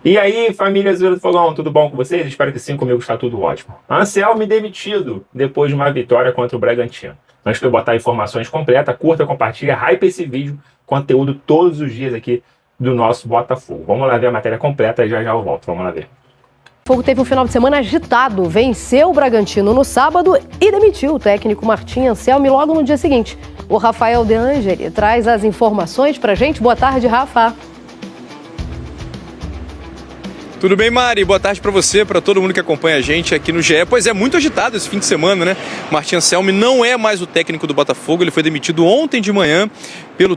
E aí, família Zoeira do Fogão, tudo bom com vocês? Espero que sim, comigo está tudo ótimo. Anselmi demitido depois de uma vitória contra o Bragantino. Antes de eu botar informações completas, curta, compartilha, hype esse vídeo, conteúdo todos os dias aqui do nosso Botafogo. Vamos lá ver a matéria completa e já eu volto, vamos lá ver. O Fogo teve um final de semana agitado, venceu o Bragantino no sábado e demitiu o técnico Martim Anselmi logo no dia seguinte. O Rafael De Angeli traz as informações pra gente. Boa tarde, Rafa. Tudo bem, Mari? Boa tarde para você, para todo mundo que acompanha a gente aqui no GE. Pois é, muito agitado esse fim de semana, né? Martim Anselmi não é mais o técnico do Botafogo, ele foi demitido ontem de manhã pelo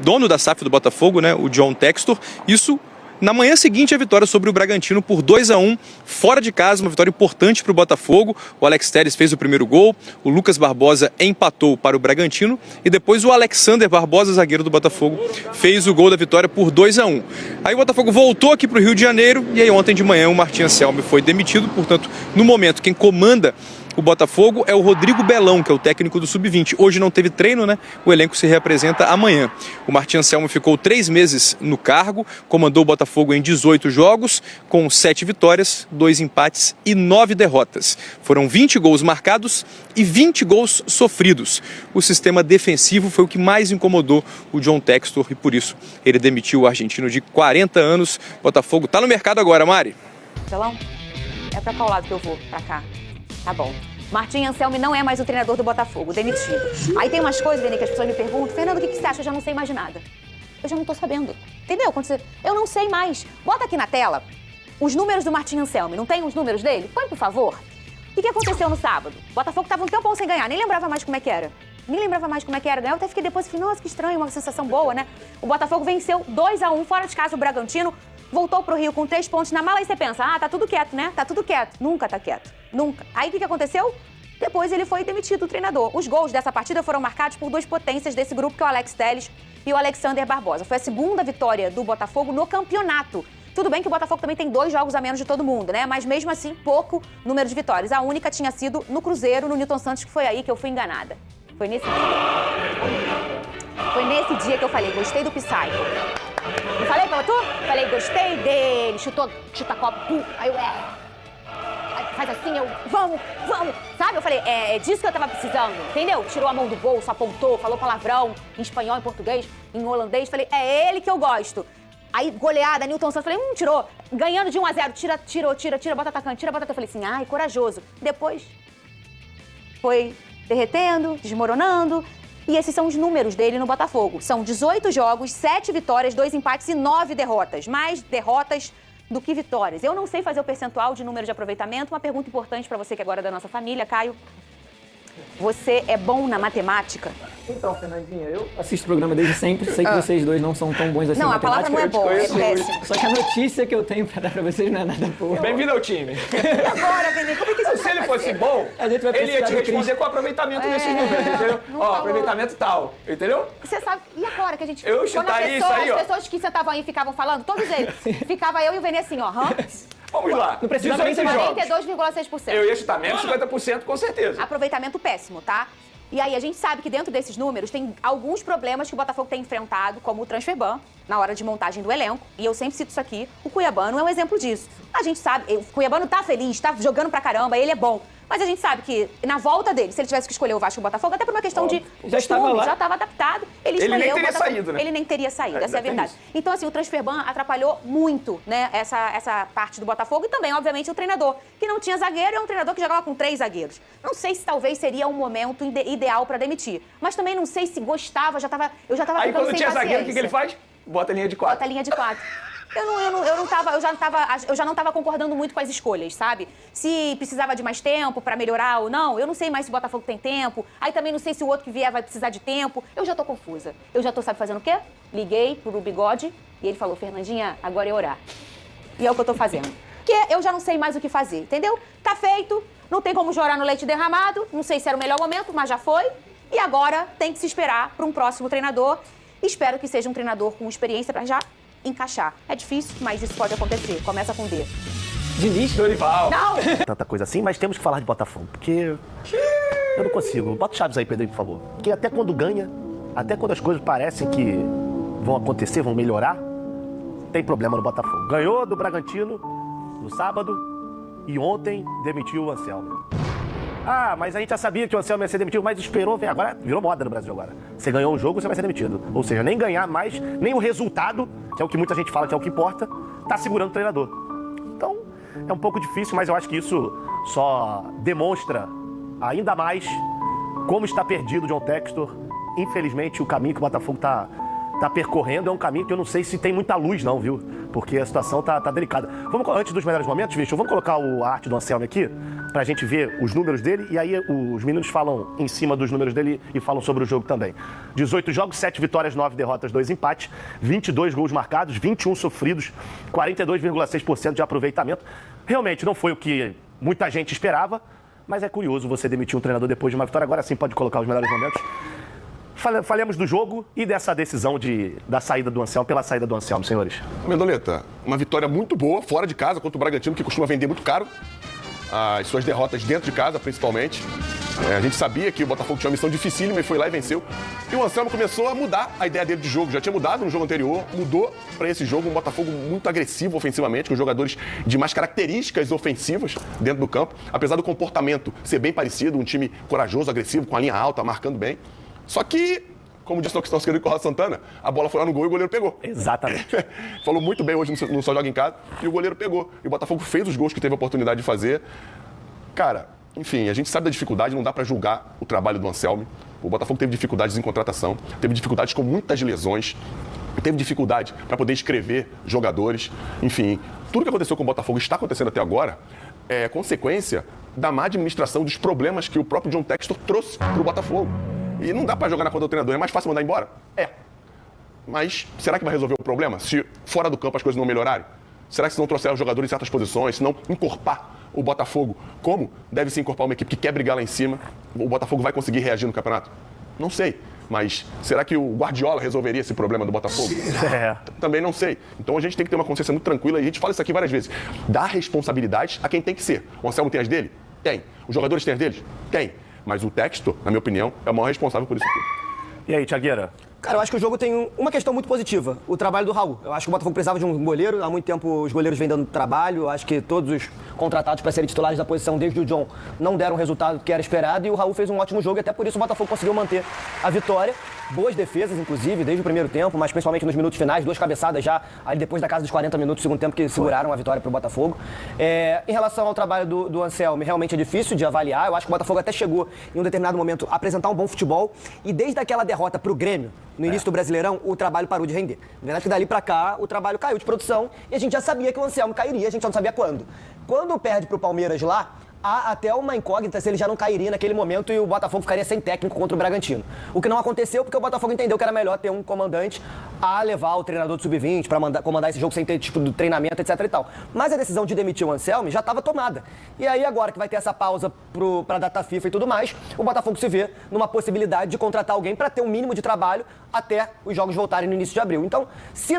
dono da SAF do Botafogo, né? O John Textor. Isso na manhã seguinte a vitória sobre o Bragantino por 2-1, fora de casa, uma vitória importante para o Botafogo. O Alex Telles fez o primeiro gol, o Lucas Barbosa empatou para o Bragantino e depois o Alexander Barbosa, zagueiro do Botafogo, fez o gol da vitória por 2-1. Aí o Botafogo voltou aqui para o Rio de Janeiro e aí ontem de manhã o Martim Anselmi foi demitido, portanto, no momento quem comanda o Botafogo é o Rodrigo Belão, que é o técnico do Sub-20. Hoje não teve treino, né? O elenco se reapresenta amanhã. O Martim Anselmi ficou 3 meses no cargo, comandou o Botafogo em 18 jogos, com 7 vitórias, 2 empates e 9 derrotas. Foram 20 gols marcados e 20 gols sofridos. O sistema defensivo foi o que mais incomodou o John Textor e por isso ele demitiu o argentino de 40 anos. Botafogo tá no mercado agora, Mari. Belão, é pra qual lado que eu vou? Pra cá. Tá bom. Martim Anselmi não é mais o treinador do Botafogo, demitido. Aí tem umas coisas, Vene, que as pessoas me perguntam: Fernando, o que você acha? Eu já não sei mais de nada. Eu já não tô sabendo. Entendeu? Eu não sei mais. Bota aqui na tela os números do Martim Anselmi. Não tem os números dele? Põe, por favor. O que aconteceu no sábado? O Botafogo tava um tempão sem ganhar, nem lembrava mais como é que era. Ganhou, até fiquei depois, nossa, que estranho, uma sensação boa, né? O Botafogo venceu 2-1 fora de casa o Bragantino. Voltou pro Rio com 3 pontos na mala e você pensa, tá tudo quieto, né? Tá tudo quieto. Nunca tá quieto. Nunca. Aí o que aconteceu? Depois ele foi demitido, o treinador. Os gols dessa partida foram marcados por 2 potências desse grupo, que é o Alex Telles e o Alexander Barbosa. Foi a segunda vitória do Botafogo no campeonato. Tudo bem que o Botafogo também tem 2 jogos a menos de todo mundo, né? Mas mesmo assim, pouco número de vitórias. A única tinha sido no Cruzeiro, no Newton Santos, que foi aí que eu fui enganada. Foi nesse dia que eu falei, gostei do Psycho. Não falei pra tu? Falei, gostei dele, chuta copo, aí eu, aí faz assim, eu, vamos, sabe? Eu falei, é disso que eu tava precisando, entendeu? Tirou a mão do bolso, apontou, falou palavrão, em espanhol, em português, em holandês, falei, é ele que eu gosto. Aí, goleada, Newton Santos, falei, tirou, ganhando de 1-0, tira, bota atacante, eu falei assim, ai, corajoso. Depois, foi derretendo, desmoronando. E esses são os números dele no Botafogo. São 18 jogos, 7 vitórias, 2 empates e 9 derrotas. Mais derrotas do que vitórias. Eu não sei fazer o percentual de número de aproveitamento. Uma pergunta importante para você que agora é da nossa família, Caio. Você é bom na matemática? Então, Fernandinha, eu assisto o programa desde sempre. Sei que vocês dois não são tão bons assim não, na matemática. Não, a palavra não é boa, é péssimo. Só que a notícia que eu tenho pra dar pra vocês não é nada boa. Bem-vindo ao time. E agora, Vene, como é que isso Se ele fosse bom, ele ia te responder com o aproveitamento desse número, entendeu? Ó, aproveitamento tal, entendeu? Você sabe, e agora que a gente... Eu chutaria isso aí, ó. As pessoas que sentavam aí ficavam falando, todos eles, ficava eu e o Vene assim, ó, Vamos lá. Não precisava nem ser 42,6%. Eu ia chutar menos 50%, com certeza. Aproveitamento péssimo, tá? E aí, a gente sabe que dentro desses números tem alguns problemas que o Botafogo tem enfrentado, como o transfer ban, na hora de montagem do elenco. E eu sempre cito isso aqui, o Cuiabano é um exemplo disso. A gente sabe, o Cuiabano tá feliz, tá jogando pra caramba, ele é bom. Mas a gente sabe que na volta dele, se ele tivesse que escolher o Vasco e o Botafogo, até por uma questão de já estava lá, já estava adaptado, ele escolheu nem o teria Botafogo. saído, né? Ele nem teria saído, essa é a verdade. Então, assim, o transfer ban atrapalhou muito, né, essa parte do Botafogo e também, obviamente, o treinador, que não tinha zagueiro, é um treinador que jogava com 3 zagueiros. Não sei se talvez seria um momento ideal para demitir, mas também não sei se gostava, eu já tava aí ficando quando sem tinha paciência. zagueiro, o que ele faz? Bota a linha de 4. Bota a linha de 4. Eu já não tava concordando muito com as escolhas, sabe? Se precisava de mais tempo pra melhorar ou não, eu não sei mais se o Botafogo tem tempo. Aí também não sei se o outro que vier vai precisar de tempo. Eu já tô confusa. Eu já tô, sabe, fazendo o quê? Liguei pro Bigode e ele falou, Fernandinha, agora é orar. E é o que eu tô fazendo. Porque eu já não sei mais o que fazer, entendeu? Tá feito, não tem como chorar no leite derramado, não sei se era o melhor momento, mas já foi. E agora tem que se esperar para um próximo treinador. Espero que seja um treinador com experiência pra já encaixar. É difícil, mas isso pode acontecer. Começa com D. Diniz, Dorival. Não! Tanta coisa assim, mas temos que falar de Botafogo, porque eu não consigo. Bota o Chaves aí, Pedro, por favor. Porque até quando ganha, até quando as coisas parecem que vão acontecer, vão melhorar, tem problema no Botafogo. Ganhou do Bragantino no sábado e ontem demitiu o Anselmo. Ah, mas a gente já sabia que o Anselmo ia ser demitido, mas esperou, vem agora, virou moda no Brasil agora. Você ganhou um jogo, você vai ser demitido. Ou seja, nem ganhar mais, nem o resultado, que é o que muita gente fala que é o que importa, tá segurando o treinador. Então, é um pouco difícil, mas eu acho que isso só demonstra ainda mais como está perdido o John Textor. Infelizmente, o caminho que o Botafogo tá percorrendo é um caminho que eu não sei se tem muita luz não, viu? Porque a situação tá delicada. Antes dos melhores momentos, Vitor, vamos colocar a arte do Anselmo aqui, pra gente ver os números dele, e aí os meninos falam em cima dos números dele e falam sobre o jogo também. 18 jogos, 7 vitórias, 9 derrotas, 2 empates, 22 gols marcados, 21 sofridos, 42,6% de aproveitamento. Realmente não foi o que muita gente esperava, mas é curioso você demitir um treinador depois de uma vitória. Agora sim pode colocar os melhores momentos. Falemos do jogo e dessa decisão da saída do Anselmo, pela saída do Anselmo, senhores. Mendoneta, uma vitória muito boa, fora de casa, contra o Bragantino, que costuma vender muito caro. As suas derrotas dentro de casa, principalmente. A gente sabia que o Botafogo tinha uma missão dificílima e foi lá e venceu. E o Anselmo começou a mudar a ideia dele de jogo. Já tinha mudado no jogo anterior, mudou para esse jogo um Botafogo muito agressivo ofensivamente, com jogadores de mais características ofensivas dentro do campo. Apesar do comportamento ser bem parecido, um time corajoso, agressivo, com a linha alta, marcando bem. Só que, como disse o nosso querido Corrado Santana, a bola foi lá no gol e o goleiro pegou. Exatamente. Falou muito bem hoje no Só Joga em Casa e o goleiro pegou. E o Botafogo fez os gols que teve a oportunidade de fazer. Cara, enfim, a gente sabe da dificuldade, não dá pra julgar o trabalho do Anselmo. O Botafogo teve dificuldades em contratação, teve dificuldades com muitas lesões, teve dificuldade para poder escrever jogadores. Enfim, tudo que aconteceu com o Botafogo está acontecendo até agora é consequência da má administração dos problemas que o próprio John Textor trouxe pro Botafogo. E não dá pra jogar na conta do treinador, é mais fácil mandar embora? É. Mas será que vai resolver o problema? Se fora do campo as coisas não melhorarem? Será que se não trouxer os jogadores em certas posições, se não encorpar o Botafogo como deve se encorpar uma equipe que quer brigar lá em cima, o Botafogo vai conseguir reagir no campeonato? Não sei. Mas será que o Guardiola resolveria esse problema do Botafogo? Também não sei. Então a gente tem que ter uma consciência muito tranquila, e a gente fala isso aqui várias vezes. Dá responsabilidade a quem tem que ser. O Anselmo tem as dele? Tem. Os jogadores têm as deles? Tem. Mas o Textor, na minha opinião, é o maior responsável por isso tudo. E aí, Thiagueira? Cara, eu acho que o jogo tem uma questão muito positiva, o trabalho do Raul. Eu acho que o Botafogo precisava de um goleiro, há muito tempo os goleiros vêm dando trabalho, eu acho que todos os contratados para serem titulares da posição, desde o John, não deram o resultado que era esperado, e o Raul fez um ótimo jogo, e até por isso o Botafogo conseguiu manter a vitória. Boas defesas, inclusive, desde o primeiro tempo, mas principalmente nos minutos finais, 2 cabeçadas já, ali depois da casa dos 40 minutos do segundo tempo, que seguraram a vitória para o Botafogo. Em relação ao trabalho do Anselmo, realmente é difícil de avaliar, eu acho que o Botafogo até chegou, em um determinado momento, a apresentar um bom futebol, e desde aquela derrota para o Grêmio, no início do Brasileirão, o trabalho parou de render. Na verdade, que dali pra cá, o trabalho caiu de produção e a gente já sabia que o Anselmo cairia, a gente só não sabia quando. Quando perde pro Palmeiras lá, há até uma incógnita se ele já não cairia naquele momento e o Botafogo ficaria sem técnico contra o Bragantino. O que não aconteceu porque o Botafogo entendeu que era melhor ter um comandante a levar o treinador do sub-20 para comandar esse jogo sem ter tipo de treinamento, etc e tal. Mas a decisão de demitir o Anselmo já estava tomada. E aí agora que vai ter essa pausa para a data FIFA e tudo mais, o Botafogo se vê numa possibilidade de contratar alguém para ter um mínimo de trabalho até os jogos voltarem no início de abril. Então, se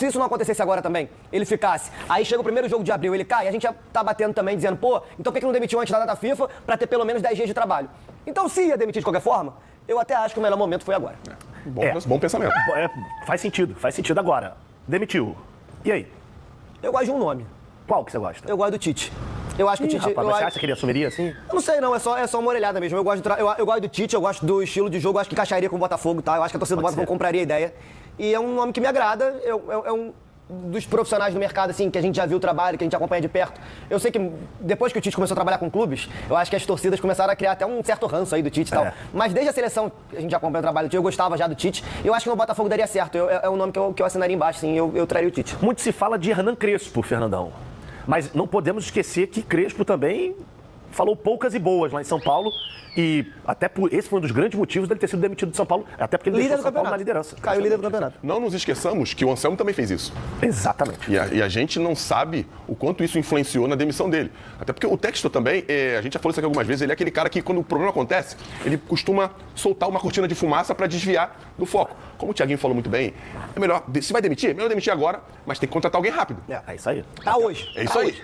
isso não acontecesse agora também, ele ficasse, aí chega o primeiro jogo de abril, ele cai, a gente já tá batendo também dizendo, pô, então por que não demitiu antes da data FIFA para ter pelo menos 10 dias de trabalho? Então, se ia demitir de qualquer forma, eu até acho que o melhor momento foi agora. Bom pensamento. Faz sentido agora. Demitiu. E aí? Eu gosto de um nome. Qual que você gosta? Eu gosto do Tite. Eu acho que o Tite... Rapaz, você acha que ele assumiria assim? Eu não sei não, é só uma orelhada mesmo. Eu gosto do Tite, eu gosto do estilo de jogo, eu acho que encaixaria com o Botafogo, tá? Eu acho que a torcida do Botafogo compraria a ideia. E é um nome que me agrada, é um dos profissionais do mercado, assim, que a gente já viu o trabalho, que a gente acompanha de perto. Eu sei que depois que o Tite começou a trabalhar com clubes, eu acho que as torcidas começaram a criar até um certo ranço aí do Tite e tal. Mas desde a seleção, a gente já acompanha o trabalho do Tite, eu gostava já do Tite. Eu acho que no Botafogo daria certo. É um nome que eu assinaria embaixo, sim, eu traria o Tite. Muito se fala de Hernan Crespo, Fernandão. Mas não podemos esquecer que Crespo também falou poucas e boas lá em São Paulo. E até esse foi um dos grandes motivos dele ter sido demitido de São Paulo, até porque ele deixou São Paulo na liderança. Caiu líder do campeonato. Não nos esqueçamos que o Anselmo também fez isso. Exatamente. E a gente não sabe o quanto isso influenciou na demissão dele. Até porque o Textor também, a gente já falou isso aqui algumas vezes, ele é aquele cara que quando o problema acontece, ele costuma soltar uma cortina de fumaça para desviar do foco. Como o Thiaguinho falou muito bem, é melhor, se vai demitir, é melhor demitir agora, mas tem que contratar alguém rápido. É isso aí. Tá hoje. É isso aí.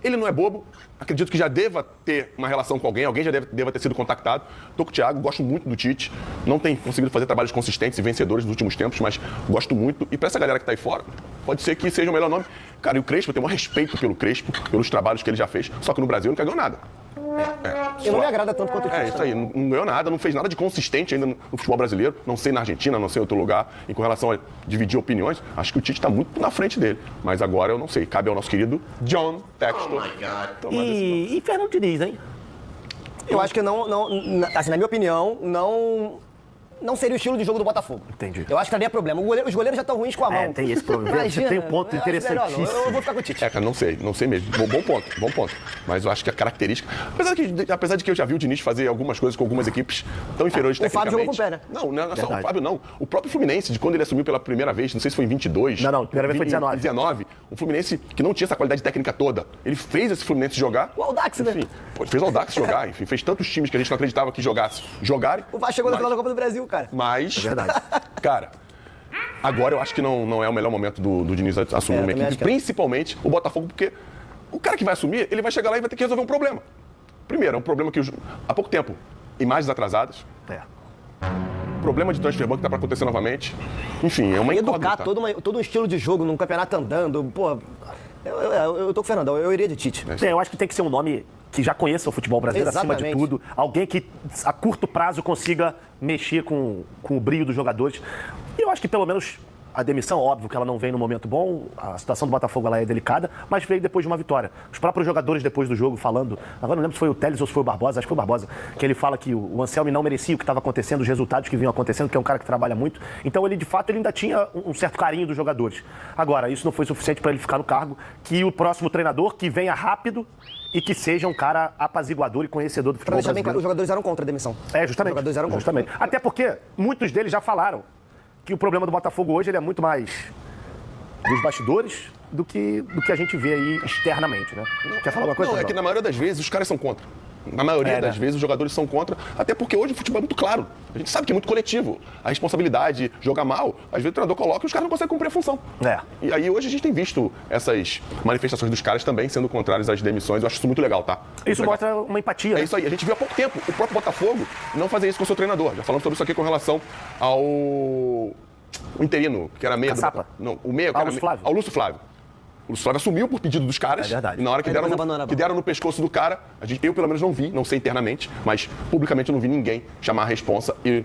Ele não é bobo, acredito que já deva ter uma relação com alguém já deva ter sido contactado. Tô com o Thiago, gosto muito do Tite, não tem conseguido fazer trabalhos consistentes e vencedores nos últimos tempos, mas gosto muito. E para essa galera que tá aí fora, pode ser que seja o melhor nome. Cara, e o Crespo, eu tenho o maior respeito pelo Crespo, pelos trabalhos que ele já fez, só que no Brasil ele nunca ganhou nada. E não me agrada tanto quanto o Tite. É isso aí, não ganhou nada, não fez nada de consistente ainda no futebol brasileiro, não sei na Argentina, não sei em outro lugar. E com relação a dividir opiniões, acho que o Tite está muito na frente dele. Mas agora eu não sei, cabe ao nosso querido John Textor. E Fernando Diniz, hein? Eu acho que assim, na minha opinião, não seria o estilo de jogo do Botafogo. Entendi. Eu acho que daria problema. Os goleiros já estão ruins com a mão. Tem esse problema. Imagina, Você tem um ponto eu acho melhor não. interessantíssimo. Eu vou ficar com o Tite. Cara, não sei mesmo. Bom ponto. Mas eu acho que a característica. Apesar de que eu já vi o Diniz fazer algumas coisas com algumas equipes tão inferiores o Fábio tecnicamente. jogou com o pé, né? Não é só o Fábio, não. O próprio Fluminense, de quando ele assumiu pela primeira vez, não sei se foi em 22. Não, primeira vez foi 19. 19. Um Fluminense que não tinha essa qualidade técnica toda. Ele fez esse Fluminense jogar. O Audax, né? Enfim, fez o Audax jogar. Enfim, fez tantos times que a gente não acreditava que jogarem. O Vasco chegou na final da Copa do Brasil, cara. Mas, cara, agora eu acho que não é o melhor momento do Diniz assumir uma equipe, principalmente o Botafogo, porque o cara que vai assumir, ele vai chegar lá e vai ter que resolver um problema. Primeiro, é um problema que há pouco tempo, imagens atrasadas. Problema de transfer ban que tá pra acontecer novamente. Enfim, é uma Educar incógnita. todo um estilo de jogo num campeonato andando. Pô, eu tô com o Fernandão, eu iria de Tite. Eu acho que tem que ser um nome que já conheça o futebol brasileiro acima de tudo. Alguém que a curto prazo consiga mexer com o brilho dos jogadores. E eu acho que pelo menos a demissão, óbvio que ela não vem no momento bom, a situação do Botafogo ela é delicada, mas veio depois de uma vitória. Os próprios jogadores depois do jogo falando, agora não lembro se foi o Telles ou se foi o Barbosa, acho que foi o Barbosa, que ele fala que o Anselmi não merecia o que estava acontecendo, os resultados que vinham acontecendo, que é um cara que trabalha muito. Então ele, de fato, ele ainda tinha um certo carinho dos jogadores. Agora, isso não foi suficiente para ele ficar no cargo, que o próximo treinador, que venha rápido e que seja um cara apaziguador e conhecedor do futebol brasileiro. Claro, os jogadores eram contra a demissão. Justamente. Os jogadores eram contra. Justamente. Até porque muitos deles já falaram que o problema do Botafogo hoje ele é muito mais dos bastidores do que a gente vê aí externamente, né? Quer falar alguma coisa? Não, é que na maioria das vezes os caras são contra. Na maioria das vezes os jogadores são contra, até porque hoje o futebol é muito claro. A gente sabe que é muito coletivo. A responsabilidade, jogar mal, às vezes o treinador coloca e os caras não conseguem cumprir a função. E aí hoje a gente tem visto essas manifestações dos caras também sendo contrárias às demissões. Eu acho isso muito legal, tá? Isso mostra uma empatia. É isso aí. A gente viu há pouco tempo o próprio Botafogo não fazer isso com o seu treinador. Já falamos sobre isso aqui com relação ao interino, que era meia. Não, o meia, que era ao Lúcio Flávio. O Lúcio Flávio assumiu por pedido dos caras. É verdade. E na hora que deram no pescoço do cara, eu pelo menos não vi, não sei internamente, mas publicamente eu não vi ninguém chamar a responsa e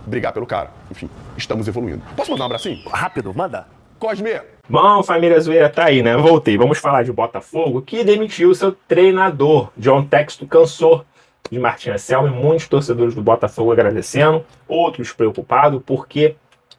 brigar pelo cara. Enfim, estamos evoluindo. Posso mandar um abracinho? Rápido, manda. Cosme! Bom, família zoeira, tá aí, né? Voltei. Vamos falar de Botafogo, que demitiu seu treinador. John Textor cansou de Martim Anselmi, muitos torcedores do Botafogo agradecendo, outros preocupados, porque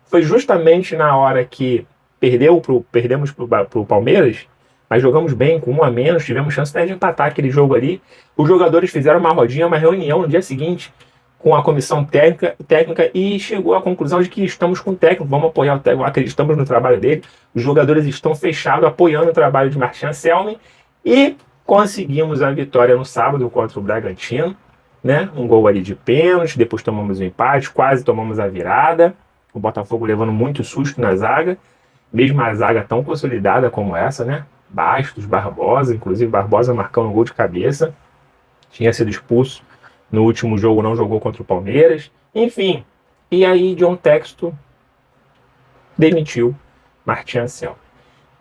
foi justamente na hora que perdemos pro Palmeiras, mas jogamos bem, com 1 a menos, tivemos chance até de empatar aquele jogo ali. Os jogadores fizeram uma rodinha, uma reunião no dia seguinte com a comissão técnica e chegou à conclusão de que estamos com o técnico, vamos apoiar o técnico, acreditamos no trabalho dele. Os jogadores estão fechados, apoiando o trabalho de Martim Anselmi e conseguimos a vitória no sábado contra o Bragantino, né? Um gol ali de pênalti, depois tomamos o empate, quase tomamos a virada. O Botafogo levando muito susto na zaga, mesmo a zaga tão consolidada como essa, né? Bastos, Barbosa, inclusive Barbosa marcando um gol de cabeça, tinha sido expulso no último jogo, não jogou contra o Palmeiras, enfim. E aí John Textor demitiu Martim Anselmi.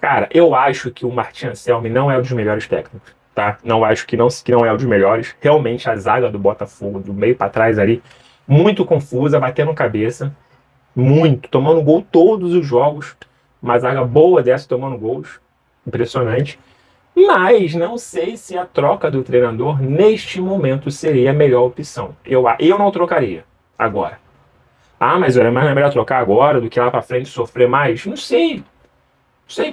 Cara, eu acho que o Martim Anselmi não é um dos melhores técnicos, tá? Não acho que não é um dos melhores. Realmente a zaga do Botafogo, do meio para trás ali, muito confusa, batendo cabeça, muito, tomando gol todos os jogos. Uma zaga boa dessa tomando gols, impressionante. Mas não sei se a troca do treinador neste momento seria a melhor opção. Eu não trocaria agora. Mas é melhor trocar agora do que lá para frente sofrer mais? Não sei.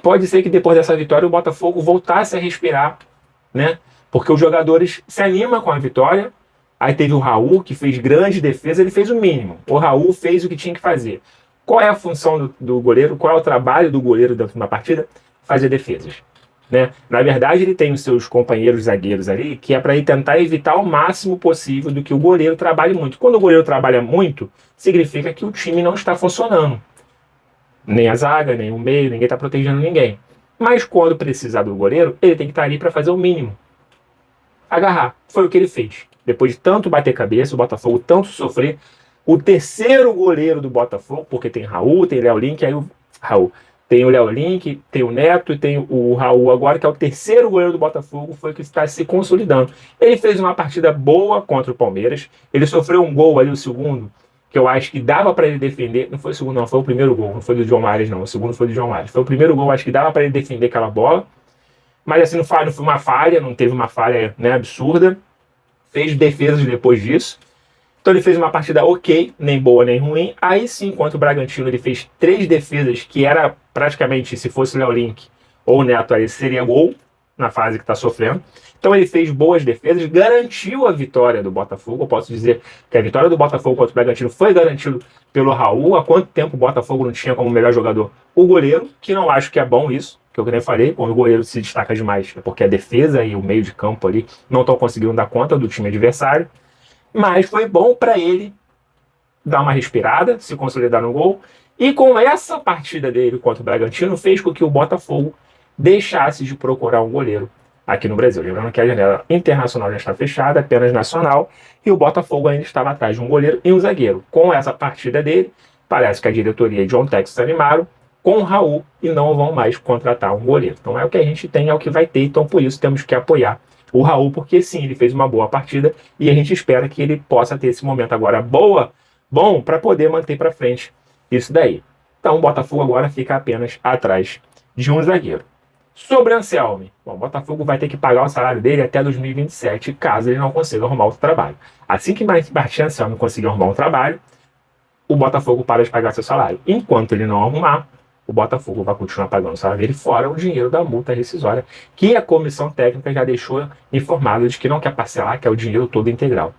Pode ser que depois dessa vitória o Botafogo voltasse a respirar, né? Porque os jogadores se animam com a vitória. Aí teve o Raul, que fez grande defesa, ele fez o mínimo. O Raul fez o que tinha que fazer. Qual é a função do goleiro? Qual é o trabalho do goleiro dentro de uma partida? Fazer defesas, né? Na verdade, ele tem os seus companheiros zagueiros ali, que é para ele tentar evitar o máximo possível do que o goleiro trabalhe muito. Quando o goleiro trabalha muito, significa que o time não está funcionando. Nem a zaga, nem o meio, ninguém está protegendo ninguém. Mas quando precisar do goleiro, ele tem que estar ali para fazer o mínimo. Agarrar. Foi o que ele fez. Depois de tanto bater cabeça, o Botafogo tanto sofrer, o terceiro goleiro do Botafogo, porque tem Raul, tem Léo Link, aí o Raul. Tem o Léo Link, tem o Neto e tem o Raul agora, que é o terceiro goleiro do Botafogo, foi o que está se consolidando. Ele fez uma partida boa contra o Palmeiras, ele sofreu um gol ali, o segundo, que eu acho que dava para ele defender, não foi o segundo não, foi o primeiro gol, não foi do João Mares não, o segundo foi do João Mares. Foi o primeiro gol, acho que dava para ele defender aquela bola, mas assim, não foi uma falha, não teve uma falha, né, absurda, fez defesas depois disso. Então ele fez uma partida ok, nem boa nem ruim. Aí sim, contra o Bragantino, ele fez 3 defesas, que era praticamente, se fosse o Léo Link ou o Neto, aí seria gol na fase que está sofrendo. Então ele fez boas defesas, garantiu a vitória do Botafogo. Eu posso dizer que a vitória do Botafogo contra o Bragantino foi garantida pelo Raul. Há quanto tempo o Botafogo não tinha como melhor jogador o goleiro, que não acho que é bom isso, que eu nem falei, quando o goleiro se destaca demais, é porque a defesa e o meio de campo ali não estão conseguindo dar conta do time adversário. Mas foi bom para ele dar uma respirada, se consolidar no gol. E com essa partida dele contra o Bragantino, fez com que o Botafogo deixasse de procurar um goleiro aqui no Brasil. Lembrando que a janela internacional já está fechada, apenas nacional, e o Botafogo ainda estava atrás de um goleiro e um zagueiro. Com essa partida dele, parece que a diretoria e John Textor se animaram com o Raul e não vão mais contratar um goleiro. Então é o que a gente tem, é o que vai ter, então por isso temos que apoiar o Raul, porque sim, ele fez uma boa partida e a gente espera que ele possa ter esse momento agora bom para poder manter para frente isso daí. Então o Botafogo agora fica apenas atrás de um zagueiro. Sobre Anselmi, bom, o Botafogo vai ter que pagar o salário dele até 2027, caso ele não consiga arrumar outro trabalho. Assim que Martim Anselmi conseguir arrumar um trabalho, o Botafogo para de pagar seu salário. Enquanto ele não arrumar, o Botafogo vai continuar pagando o salário dele, fora o dinheiro da multa rescisória, que a comissão técnica já deixou informado de que não quer parcelar, que é o dinheiro todo integral.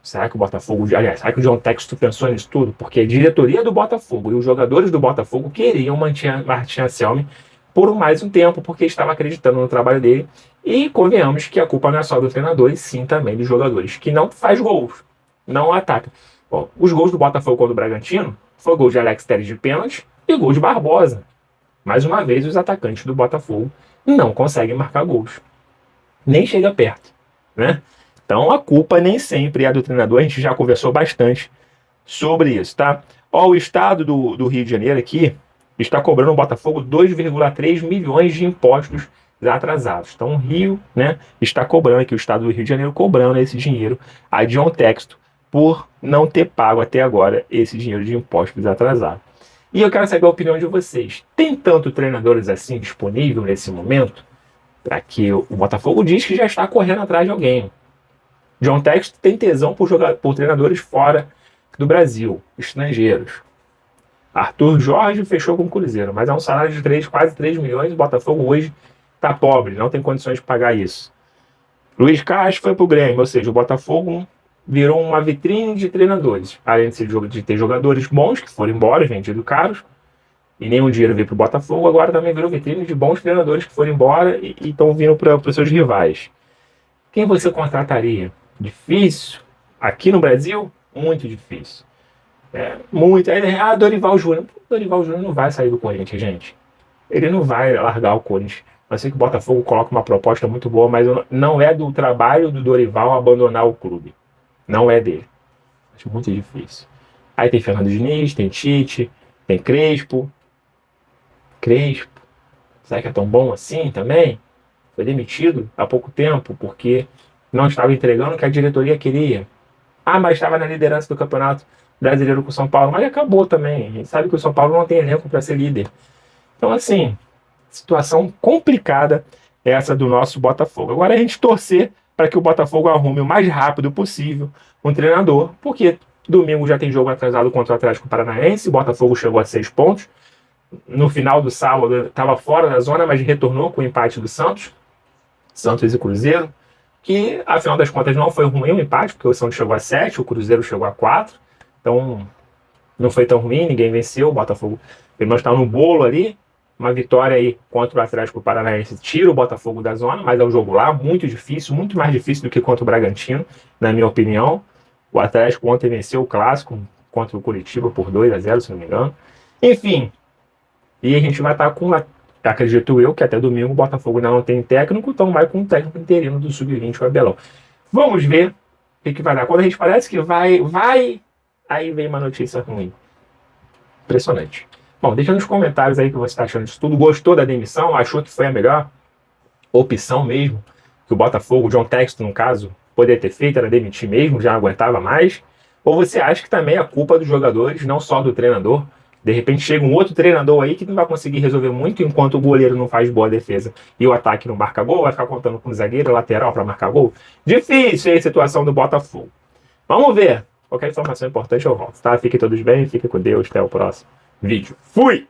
Será que o Botafogo, aliás, será que o John Textor pensou nisso tudo? Porque a diretoria do Botafogo e os jogadores do Botafogo queriam manter Martim Anselmi por mais um tempo, porque estava acreditando no trabalho dele, e convenhamos que a culpa não é só do treinador, e sim também dos jogadores, que não faz gols, não ataca. Bom, os gols do Botafogo contra o Bragantino foi gol de Alex Telles de pênalti e gol de Barbosa. Mais uma vez, os atacantes do Botafogo não conseguem marcar gols. Nem chega perto, né? Então, a culpa nem sempre é do treinador. A gente já conversou bastante sobre isso, tá? Ó, o estado do Rio de Janeiro aqui está cobrando o Botafogo 2,3 milhões de impostos atrasados. Então, o Rio, né, está cobrando aqui, o estado do Rio de Janeiro cobrando esse dinheiro a John Textor por não ter pago até agora esse dinheiro de impostos atrasados. E eu quero saber a opinião de vocês. Tem tanto treinadores assim disponível nesse momento para que o Botafogo diz que já está correndo atrás de alguém? John Textor tem tesão por treinadores fora do Brasil, estrangeiros. Arthur Jorge fechou com o Cruzeiro, mas é um salário de quase 3 milhões, o Botafogo hoje está pobre, não tem condições de pagar isso. Luiz Castro foi para o Grêmio, ou seja, o Botafogo virou uma vitrine de treinadores. Além de ter jogadores bons que foram embora, vendidos caros, e nenhum dinheiro veio para o Botafogo, agora também virou vitrine de bons treinadores que foram embora e estão vindo para os seus rivais. Quem você contrataria? Difícil. Aqui no Brasil, muito difícil. Muito. Dorival Júnior. Dorival Júnior não vai sair do Corinthians, gente. Ele não vai largar o Corinthians. Eu sei que o Botafogo coloca uma proposta muito boa, mas não é do trabalho do Dorival abandonar o clube. Não é dele. Acho muito difícil. Aí tem Fernando Diniz, tem Tite, tem Crespo. Será que é tão bom assim também? Foi demitido há pouco tempo porque não estava entregando o que a diretoria queria. Mas estava na liderança do Campeonato Brasileiro com o São Paulo. Mas acabou também. A gente sabe que o São Paulo não tem elenco para ser líder. Então, assim, situação complicada essa do nosso Botafogo. Agora a gente torcer para que o Botafogo arrume o mais rápido possível um treinador, porque domingo já tem jogo atrasado contra o Atlético Paranaense, o Botafogo chegou a 6 pontos, no final do sábado estava fora da zona, mas retornou com o empate do Santos e Cruzeiro, que afinal das contas não foi ruim o empate, porque o Santos chegou a 7, o Cruzeiro chegou a 4, então não foi tão ruim, ninguém venceu, o Botafogo pelo menos está no bolo ali. Uma vitória aí contra o Atlético Paranaense tira o Botafogo da zona, mas é um jogo lá muito difícil, muito mais difícil do que contra o Bragantino, na minha opinião. O Atlético ontem venceu o clássico contra o Curitiba por 2-0, se não me engano. Enfim, e a gente vai estar com Acredito eu que até domingo o Botafogo ainda não tem técnico, então vai com o técnico interino do Sub-20, o Abelão. Vamos ver o que vai dar. Quando a gente parece que vai, aí vem uma notícia ruim. Impressionante. Bom, deixa nos comentários aí o que você está achando disso tudo. Gostou da demissão? Achou que foi a melhor opção mesmo? Que o Botafogo, o John Textor, no caso, poderia ter feito, era demitir mesmo, já não aguentava mais? Ou você acha que também é culpa dos jogadores, não só do treinador? De repente chega um outro treinador aí que não vai conseguir resolver muito enquanto o goleiro não faz boa defesa e o ataque não marca gol, vai ficar contando com o zagueiro lateral para marcar gol? Difícil aí a situação do Botafogo. Vamos ver. Qualquer informação importante eu volto, tá? Fiquem todos bem, fiquem com Deus, até o próximo vídeo. Fui!